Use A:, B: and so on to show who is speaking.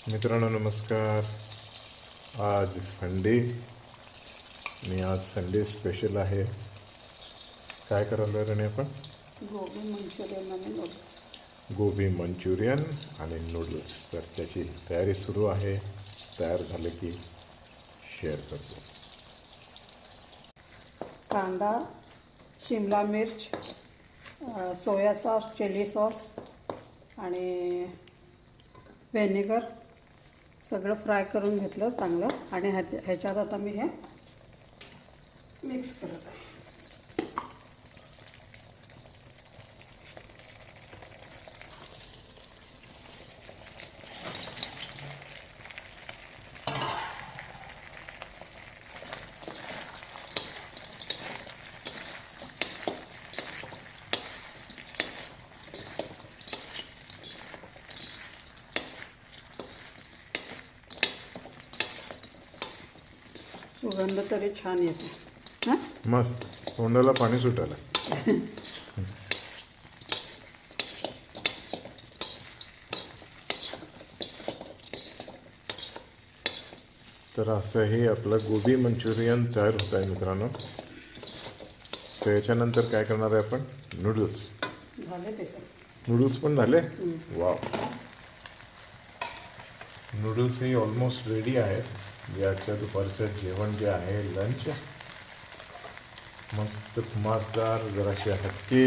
A: मित्रांनो नमस्कार. आज संडे आणि आज संडे स्पेशल आहे. काय करायला रे आपण?
B: गोबी मंचुरियन आणि नूडल्स.
A: गोबी मंचुरियन आणि नूडल्स. तर त्याची तयारी सुरू आहे. तयार झाले की शेअर करतो.
B: कांदा, शिमला मिर्च, सोया सॉस, चिली सॉस आणि व्हिनेगर सगळं फ्राय करून घेतलं चांगलं. आणि ह्याच्यात आता मी हे मिक्स करत आहे. सुगंध तरी छान येते. हां,
A: मस्त. तोंडाला पाणी सुटायला. तर असंही आपलं गोबी मंचुरियन तयार होत आहे मित्रांनो. तर याच्यानंतर काय करणार आहे आपण? नूडल्स.
B: झाले ते.
A: नूडल्स पण झाले. वाव. नूडल्सही ऑलमोस्ट रेडी आहेत. जे आजच्या दुपारचं जेवण जे आहे लंच, मस्त मस्तदार जराशे हटके